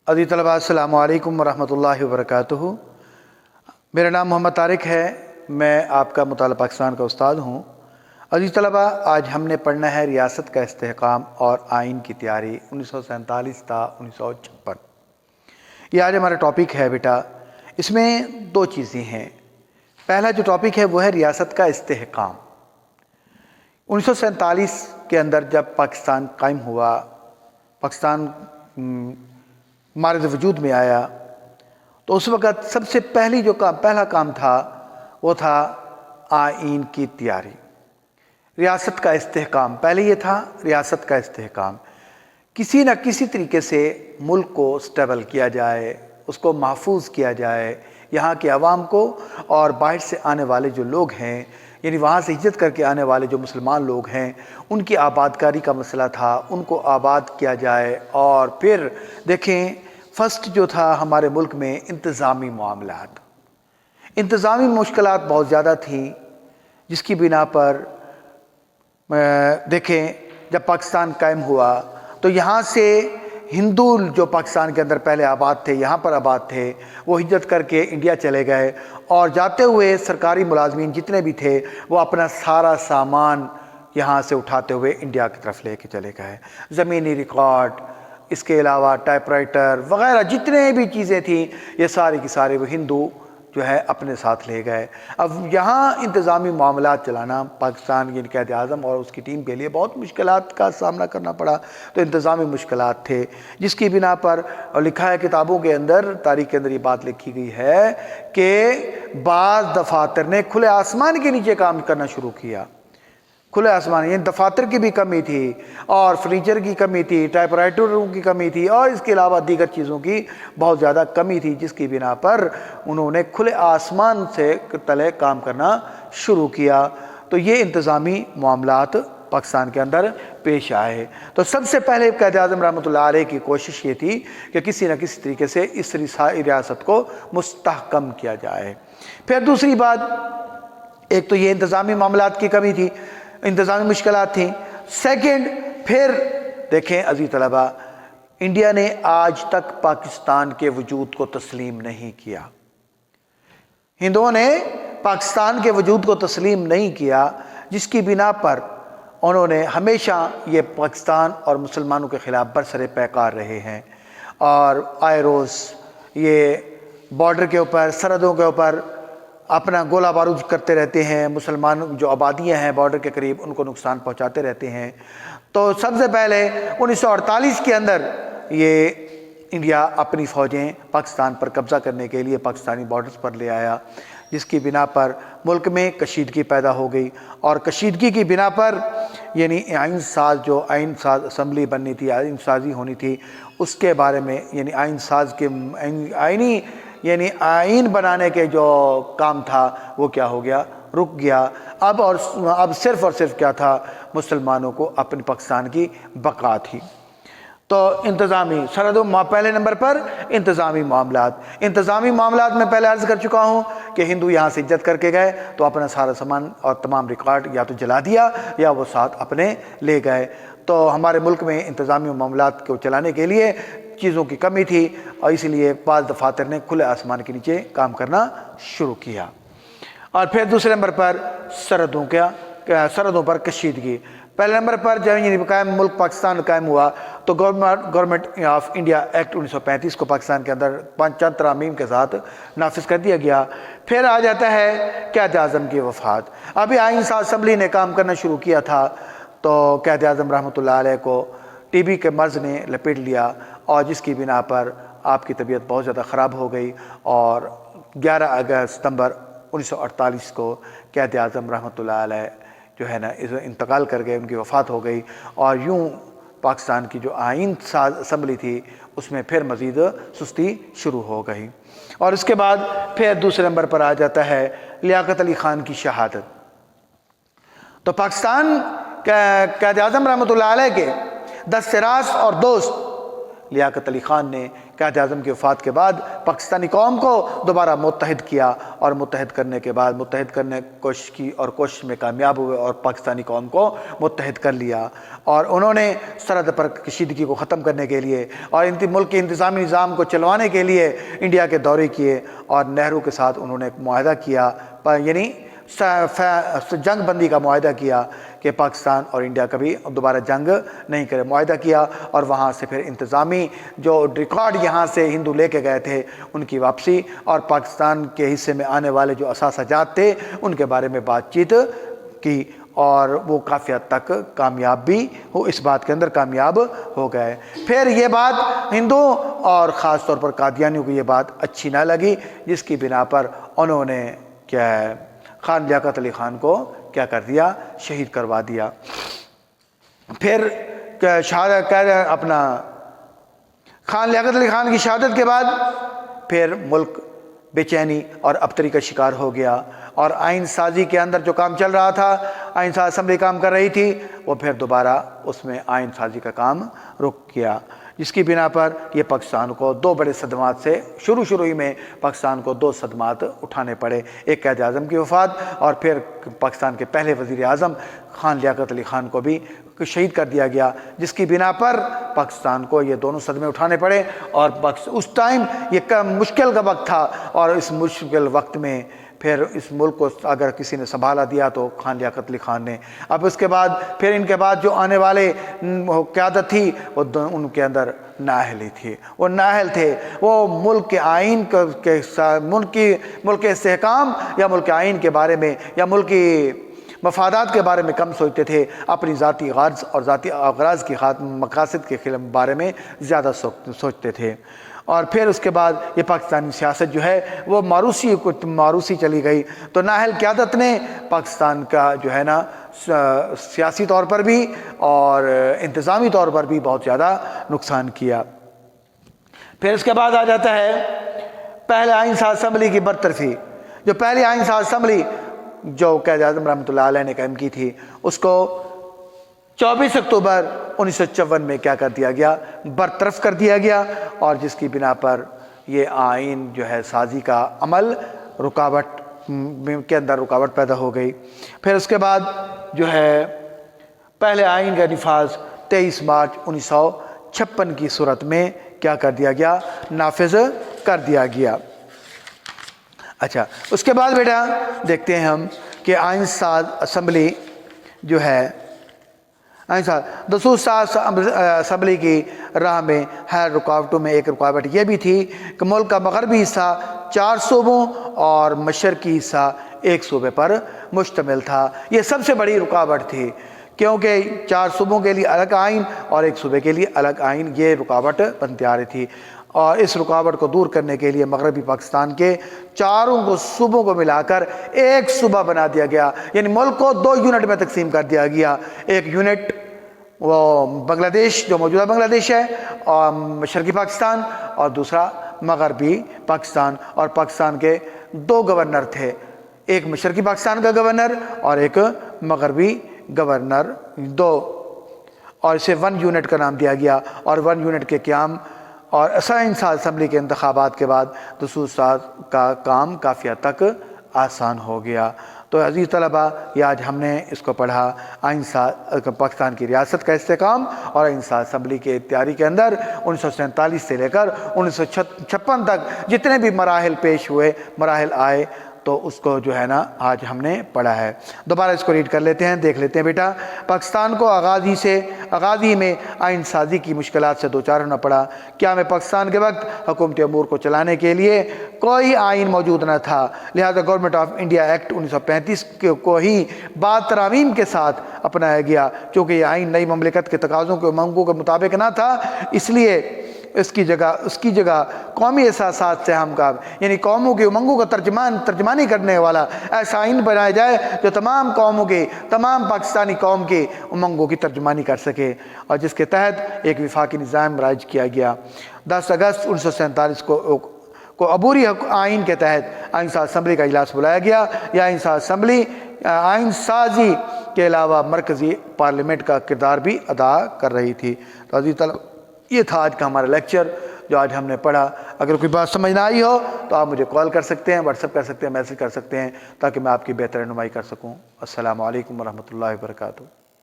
عزیز طلباء السلام علیکم ورحمۃ اللہ وبرکاتہ۔ میرا نام محمد طارق ہے، میں آپ کا مطالعہ پاکستان کا استاد ہوں۔ عزیز طلباء، آج ہم نے پڑھنا ہے ریاست کا استحکام اور آئین کی تیاری 1947 تا 1956۔ یہ آج ہمارا ٹاپک ہے بیٹا۔ اس میں دو چیزیں ہیں۔ پہلا جو ٹاپک ہے وہ ہے ریاست کا استحکام۔ 1947 کے اندر جب پاکستان قائم ہوا، پاکستان مارد وجود میں آیا، تو اس وقت سب سے پہلا کام تھا وہ تھا آئین کی تیاری، ریاست کا استحکام۔ پہلے یہ تھا ریاست کا استحکام، کسی نہ کسی طریقے سے ملک کو سٹیبل کیا جائے، اس کو محفوظ کیا جائے، یہاں کے عوام کو اور باہر سے آنے والے جو لوگ ہیں، یعنی وہاں سے ہجرت کر کے آنے والے جو مسلمان لوگ ہیں، ان کی آبادکاری کا مسئلہ تھا، ان کو آباد کیا جائے۔ اور پھر دیکھیں، فرسٹ جو تھا ہمارے ملک میں انتظامی معاملات، انتظامی مشکلات بہت زیادہ تھیں، جس کی بنا پر دیکھیں جب پاکستان قائم ہوا تو یہاں سے ہندو جو پاکستان کے اندر پہلے آباد تھے، یہاں پر آباد تھے، وہ ہجرت کر کے انڈیا چلے گئے، اور جاتے ہوئے سرکاری ملازمین جتنے بھی تھے وہ اپنا سارا سامان یہاں سے اٹھاتے ہوئے انڈیا کی طرف لے کے چلے گئے۔ زمینی ریکارڈ، اس کے علاوہ ٹائپ رائٹر وغیرہ جتنے بھی چیزیں تھیں، یہ ساری کی سارے وہ ہندو جو ہے اپنے ساتھ لے گئے۔ اب یہاں انتظامی معاملات چلانا پاکستان یعنی قائد اعظم اور اس کی ٹیم کے لیے بہت مشکلات کا سامنا کرنا پڑا۔ تو انتظامی مشکلات تھے، جس کی بنا پر اور لکھا ہے کتابوں کے اندر، تاریخ کے اندر یہ بات لکھی گئی ہے کہ بعض دفاتر نے کھلے آسمان کے نیچے کام کرنا شروع کیا۔ کھلے آسمان، یعنی دفاتر کی بھی کمی تھی، اور فرنیچر کی کمی تھی، ٹائپ رائٹروں کی کمی تھی، اور اس کے علاوہ دیگر چیزوں کی بہت زیادہ کمی تھی، جس کی بنا پر انہوں نے کھلے آسمان سے تلے کام کرنا شروع کیا۔ تو یہ انتظامی معاملات پاکستان کے اندر پیش آئے۔ تو سب سے پہلے قائد اعظم رحمۃ اللہ علیہ کی کوشش یہ تھی کہ کسی نہ کسی طریقے سے اس ریاست کو مستحکم کیا جائے۔ پھر دوسری بات، ایک تو یہ انتظامی معاملات کی کمی تھی، انتظامی مشکلات تھیں۔ سیکنڈ، پھر دیکھیں عزیز طلباء، انڈیا نے آج تک پاکستان کے وجود کو تسلیم نہیں کیا۔ ہندوؤں نے پاکستان کے وجود کو تسلیم نہیں کیا، جس کی بنا پر انہوں نے ہمیشہ یہ پاکستان اور مسلمانوں کے خلاف برسر پیکار رہے ہیں، اور آئے روز یہ بارڈر کے اوپر، سرحدوں کے اوپر اپنا گولہ بارود کرتے رہتے ہیں، مسلمان جو آبادیاں ہیں بارڈر کے قریب ان کو نقصان پہنچاتے رہتے ہیں۔ تو سب سے پہلے 1948 کے اندر یہ انڈیا اپنی فوجیں پاکستان پر قبضہ کرنے کے لیے پاکستانی بارڈرز پر لے آیا، جس کی بنا پر ملک میں کشیدگی پیدا ہو گئی، اور کشیدگی کی بنا پر یعنی آئین ساز اسمبلی بننی تھی، آئین سازی ہونی تھی، اس کے بارے میں یعنی آئین بنانے کے جو کام تھا وہ کیا ہو گیا، رک گیا۔ اب صرف اور صرف کیا تھا، مسلمانوں کو اپنے پاکستان کی بقا تھی۔ تو انتظامی سرحدوں، پہلے نمبر پر انتظامی معاملات میں پہلے عرض کر چکا ہوں کہ ہندو یہاں سے ہجرت کر کے گئے تو اپنا سارا سامان اور تمام ریکارڈ یا تو جلا دیا یا وہ ساتھ اپنے لے گئے۔ تو ہمارے ملک میں انتظامی معاملات کو چلانے کے لیے چیزوں کی کمی تھی، اور اسی لیے بعض دفاتر نے کھلے آسمان کے نیچے کام کرنا شروع کیا۔ اور پھر دوسرے نمبر پر سرحدوں پر کشیدگی۔ پہلے نمبر پر جب ملک پاکستان قائم ہوا تو گورنمنٹ آف انڈیا ایکٹ 1935 کو پاکستان کے اندر 5 ترامیم کے ساتھ نافذ کر دیا گیا۔ پھر آ جاتا ہے قائد اعظم کی وفات۔ ابھی آئین ساز اسمبلی نے کام کرنا شروع کیا تھا تو قائد اعظم رحمۃ اللہ علیہ کو ٹی بی کے مرض نے لپیٹ لیا، اور جس کی بنا پر آپ کی طبیعت بہت زیادہ خراب ہو گئی، اور 11 ستمبر 1948 کو قائد اعظم رحمۃ اللہ علیہ جو ہے نا انتقال کر گئے، ان کی وفات ہو گئی۔ اور یوں پاکستان کی جو آئین ساز اسمبلی تھی اس میں پھر مزید سستی شروع ہو گئی۔ اور اس کے بعد پھر دوسرے نمبر پر آ جاتا ہے لیاقت علی خان کی شہادت۔ تو پاکستان قائد اعظم رحمۃ اللہ علیہ کے دست راست اور دوست لیاقت علی خان نے قائد اعظم کی وفات کے بعد پاکستانی قوم کو دوبارہ متحد کیا، اور متحد کرنے کے بعد متحد کرنے کی کوشش کی اور کوشش میں کامیاب ہوئے اور پاکستانی قوم کو متحد کر لیا۔ اور انہوں نے سرحد پر کشیدگی کو ختم کرنے کے لیے اور ملک کے انتظامی نظام کو چلوانے کے لیے انڈیا کے دورے کیے، اور نہرو کے ساتھ انہوں نے ایک معاہدہ کیا، یعنی جنگ بندی کا معاہدہ کیا کہ پاکستان اور انڈیا کبھی دوبارہ جنگ نہیں کرے، معاہدہ کیا۔ اور وہاں سے پھر انتظامی جو ریکارڈ یہاں سے ہندو لے کے گئے تھے ان کی واپسی، اور پاکستان کے حصے میں آنے والے جو اثاثہ جات تھے ان کے بارے میں بات چیت کی، اور وہ کافی حد تک کامیاب بھی ہو، اس بات کے اندر کامیاب ہو گئے۔ پھر یہ بات ہندو اور خاص طور پر قادیانیوں کو یہ بات اچھی نہ لگی، جس کی بنا پر انہوں نے کیا ہے خان لیاقت علی خان کو کیا کر دیا، شہید کروا دیا۔ پھر اپنا خان لیاقت علی خان کی شہادت کے بعد پھر ملک بے چینی اور ابتری کا شکار ہو گیا، اور آئین سازی کے اندر جو کام چل رہا تھا، آئین ساز اسمبلی کام کر رہی تھی، وہ پھر دوبارہ اس میں آئین سازی کا کام رک گیا، جس کی بنا پر یہ پاکستان کو دو بڑے صدمات سے شروع ہی میں پاکستان کو دو صدمات اٹھانے پڑے، ایک قائد اعظم کی وفات، اور پھر پاکستان کے پہلے وزیر اعظم خان لیاقت علی خان کو بھی شہید کر دیا گیا، جس کی بنا پر پاکستان کو یہ دونوں صدمے اٹھانے پڑے۔ اور اس ٹائم یہ مشکل کا وقت تھا، اور اس مشکل وقت میں پھر اس ملک کو اگر کسی نے سنبھالا دیا تو خان لیاقت علی خان نے۔ اب اس کے بعد پھر ان کے بعد جو آنے والے قیادت تھی وہ ان کے اندر نااہلی تھی، وہ نااہل تھے، وہ ملک کے آئین کے ملک کے استحکام یا ملک کے آئین کے بارے میں یا ملکی مفادات کے بارے میں کم سوچتے تھے، اپنی ذاتی غرض اور ذاتی اغراض کی مقاصد کے بارے میں زیادہ سوچتے تھے۔ اور پھر اس کے بعد یہ پاکستانی سیاست جو ہے وہ ماروسی چلی گئی، تو نااہل قیادت نے پاکستان کا جو ہے نا سیاسی طور پر بھی اور انتظامی طور پر بھی بہت زیادہ نقصان کیا۔ پھر اس کے بعد آ جاتا ہے پہلے آئین ساز اسمبلی کی برطرفی۔ جو پہلی آئین ساز اسمبلی جو قائد اعظم رحمۃ اللہ علیہ نے قائم کی تھی، اس کو 24 اکتوبر 1954 میں کیا کر دیا گیا، برطرف کر دیا گیا، اور جس کی بنا پر یہ آئین جو ہے سازی کا عمل رکاوٹ کے اندر رکاوٹ پیدا ہو گئی۔ پھر اس کے بعد جو ہے پہلے آئین کا نفاذ 23 مارچ 1956 کی صورت میں کیا کر دیا گیا، نافذ کر دیا گیا۔ اچھا، اس کے بعد بیٹا دیکھتے ہیں ہم کہ آئین ساز اسمبلی جو ہے دستور ساز اسمبلی کی راہ میں ہر رکاوٹوں میں ایک رکاوٹ یہ بھی تھی کہ ملک کا مغربی حصہ 4 صوبوں اور مشرقی حصہ 1 صوبے پر مشتمل تھا۔ یہ سب سے بڑی رکاوٹ تھی، کیونکہ 4 صوبوں کے لیے الگ آئین اور 1 صوبے کے لیے الگ آئین، یہ رکاوٹ بنتی آ رہی تھی۔ اور اس رکاوٹ کو دور کرنے کے لیے مغربی پاکستان کے 4 صوبوں کو ملا کر ایک صوبہ بنا دیا گیا، یعنی ملک کو 2 یونٹ میں تقسیم کر دیا گیا۔ ایک یونٹ وہ بنگلہ دیش جو موجودہ بنگلہ دیش ہے اور مشرقی پاکستان، اور دوسرا مغربی پاکستان، اور پاکستان کے 2 گورنر تھے، ایک مشرقی پاکستان کا گورنر اور ایک مغربی گورنر، 2، اور اسے 1 یونٹ کا نام دیا گیا۔ اور 1 یونٹ کے قیام اور آئین ساز اسمبلی کے انتخابات کے بعد دستور ساز کا کام کافی حد تک آسان ہو گیا۔ تو عزیز طلبہ، یہ آج ہم نے اس کو پڑھا، آئین ساز پاکستان کی ریاست کا استحکام اور آئین ساز اسمبلی کے تیاری کے اندر 1947 سے لے کر 1956 تک جتنے بھی مراحل پیش ہوئے، مراحل آئے، تو اس کو جو ہے نا آج ہم نے پڑھا ہے۔ دوبارہ اس کو ریڈ کر لیتے ہیں، دیکھ لیتے ہیں بیٹا۔ پاکستان کو آغازی میں آئین سازی کی مشکلات سے دوچار ہونا پڑا۔ کیا میں پاکستان کے وقت حکومتی امور کو چلانے کے لیے کوئی آئین موجود نہ تھا، لہذا گورنمنٹ آف انڈیا ایکٹ 1935 کو ہی بعد ترامیم کے ساتھ اپنایا گیا۔ چونکہ یہ آئین نئی مملکت کے تقاضوں کے امنگوں کے مطابق نہ تھا، اس لیے اس کی جگہ قومی احساسات سے ہم کا یعنی قوموں کے امنگوں کا ترجمانی کرنے والا ایسا آئین بنایا جائے جو تمام قوموں کے، تمام پاکستانی قوم کے امنگوں کی ترجمانی کر سکے، اور جس کے تحت ایک وفاقی نظام رائج کیا گیا۔ 10 اگست 1947 کو عبوری آئین کے تحت آئین ساز اسمبلی کا اجلاس بلایا گیا۔ یہ آئین ساز اسمبلی آئین سازی کے علاوہ مرکزی پارلیمنٹ کا کردار بھی ادا کر رہی تھی۔ تو عزیز یہ تھا آج کا ہمارا لیکچر جو آج ہم نے پڑھا. اگر کوئی بات سمجھ نہ آئی ہو تو آپ مجھے کال کر سکتے ہیں، واٹس ایپ کر سکتے ہیں، میسج کر سکتے ہیں، تاکہ میں آپ کی بہتر رہنمائی کر سکوں. السلام علیکم ورحمۃ اللہ وبرکاتہ.